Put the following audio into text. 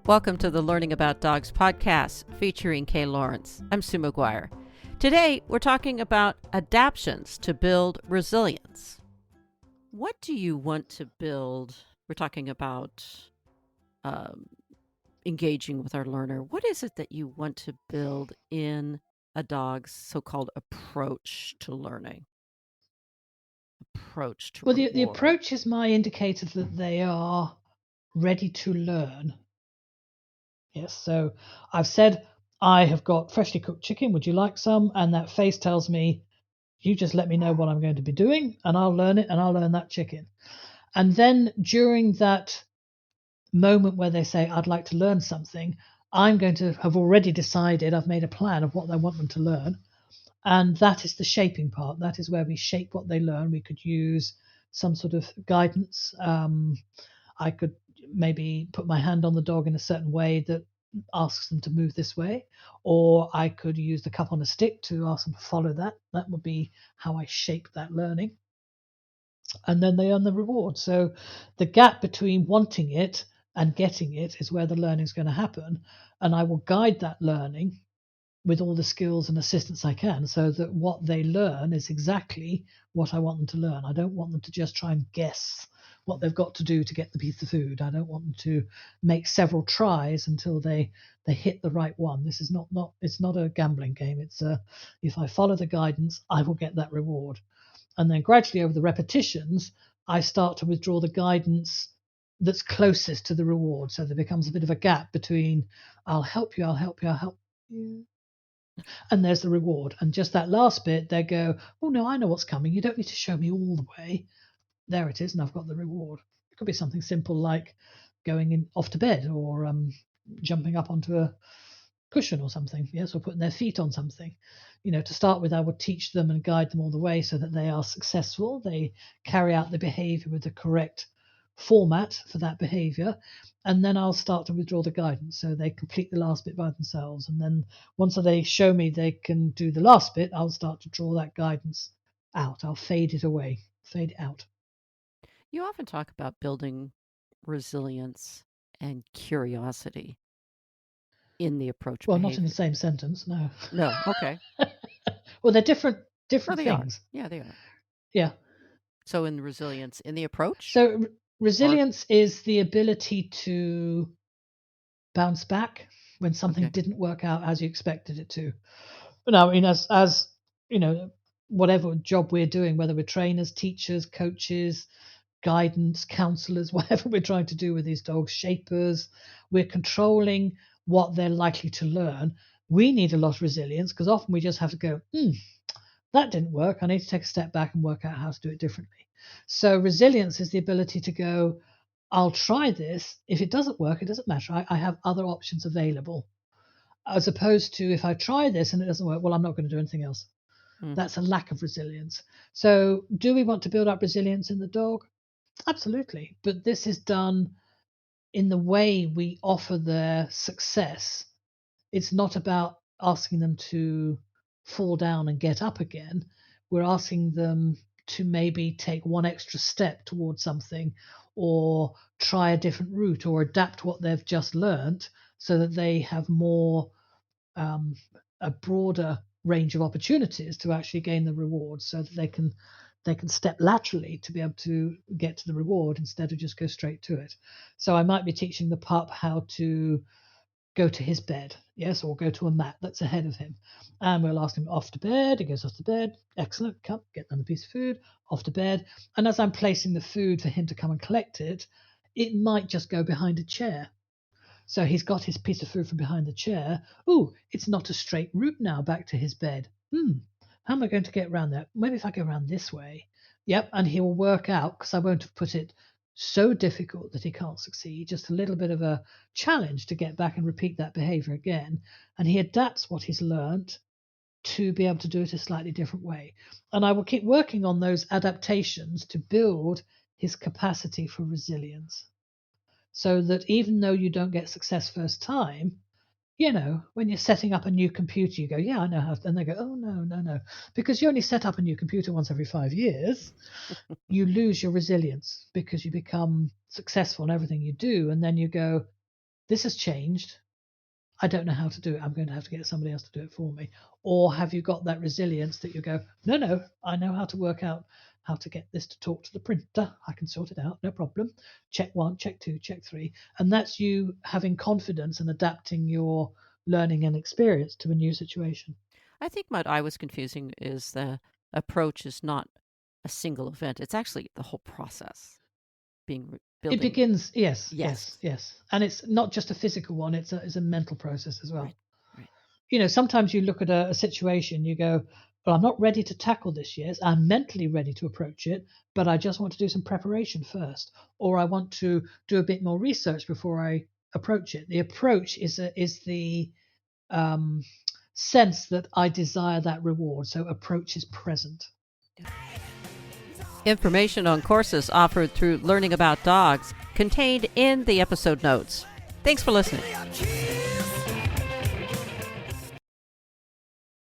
Welcome to the Learning About Dogs podcast featuring Kay Laurence. I'm Sue McGuire. Today, we're talking about adaptations to build resilience. What do you want to build? We're talking about engaging with our learner. What is it that you want to build in a dog's so-called approach to learning? Well, the approach is my indicator that they are ready to learn. Yes, so I've said, I have got freshly cooked chicken. Would you like some? And that face tells me, you just let me know what I'm going to be doing, and I'll learn it, and I'll learn that chicken. And then during that moment where they say, I'd like to learn something, I'm going to have already decided, I've made a plan of what I want them to learn. And that is the shaping part. That is where we shape what they learn. We could use some sort of guidance. I could maybe put my hand on the dog in a certain way that asks them to move this way, or I could use the cup on a stick to ask them to follow that. That would be how I shape that learning. And then they earn the reward. So the gap between wanting it and getting it is where the learning is going to happen. And I will guide that learning with all the skills and assistance I can, so that what they learn is exactly what I want them to learn. I don't want them to just try and guess what they've got to do to get the piece of food. I don't want them to make several tries until they hit the right one. This is not it's not a gambling game. It's if I follow the guidance, I will get that reward. And then gradually over the repetitions, I start to withdraw the guidance that's closest to the reward. So there becomes a bit of a gap between I'll help you, I'll help you, I'll help you, and there's the reward. And just that last bit, they go, oh no, I know what's coming. You don't need to show me all the way. There it is, and I've got the reward. It could be something simple like going in off to bed, or jumping up onto a cushion or something. Yes, or putting their feet on something. To start with, I would teach them and guide them all the way so that they are successful. They carry out the behavior with the correct format for that behavior, and then I'll start to withdraw the guidance so they complete the last bit by themselves. And then once they show me they can do the last bit, I'll start to draw that guidance out. I'll fade it away, fade it out. You often talk about building resilience and curiosity in the approach Well, behavior. not in the same sentence, no. No, okay. Well, they're different They things. are. Yeah, they are. Yeah. So in resilience, in the approach? So resilience is the ability to bounce back when something didn't work out as you expected it to. Now, I mean, as whatever job we're doing, whether we're trainers, teachers, coaches, guidance, counselors, whatever we're trying to do with these dogs, shapers, we're controlling what they're likely to learn. We need a lot of resilience, because often we just have to go, that didn't work. I need to take a step back and work out how to do it differently. So resilience is the ability to go, I'll try this. If it doesn't work, it doesn't matter. I have other options available. As opposed to, if I try this and it doesn't work, well, I'm not going to do anything else. That's a lack of resilience. So do we want to build up resilience in the dog? Absolutely. But this is done in the way we offer their success. It's not about asking them to fall down and get up again. We're asking them to maybe take one extra step towards something, or try a different route, or adapt what they've just learned so that they have more, a broader range of opportunities to actually gain the reward, so that they can step laterally to be able to get to the reward instead of just go straight to it. So I might be teaching the pup how to go to his bed, yes, or go to a mat that's ahead of him. And we'll ask him off to bed. He goes off to bed. Excellent. Come, get another piece of food, off to bed. And as I'm placing the food for him to come and collect it, it might just go behind a chair. So he's got his piece of food from behind the chair. Ooh, it's not a straight route now back to his bed. How am I going to get around that? Maybe if I go around this way. Yep, and he will work out, because I won't have put it so difficult that he can't succeed, just a little bit of a challenge to get back and repeat that behavior again. And he adapts what he's learned to be able to do it a slightly different way. And I will keep working on those adaptations to build his capacity for resilience, so that even though you don't get success first time, when you're setting up a new computer, you go, yeah, I know how to, and they go, oh, no. Because you only set up a new computer once every 5 years, you lose your resilience, because you become successful in everything you do. And then you go, this has changed. I don't know how to do it. I'm going to have to get somebody else to do it for me. Or have you got that resilience that you go, no, I know how to work out how to get this to talk to the printer. I can sort it out, no problem. Check 1, check 2, check 3. And that's you having confidence and adapting your learning and experience to a new situation. I think what I was confusing is the approach is not a single event. It's actually the whole process building. It begins, yes. And it's not just a physical one, it's a mental process as well. Right. Sometimes you look at a situation, you go, well, I'm not ready to tackle this yet. I'm mentally ready to approach it, but I just want to do some preparation first, or I want to do a bit more research before I approach it. The approach is the sense that I desire that reward. So approach is present. Information on courses offered through Learning About Dogs contained in the episode notes. Thanks for listening.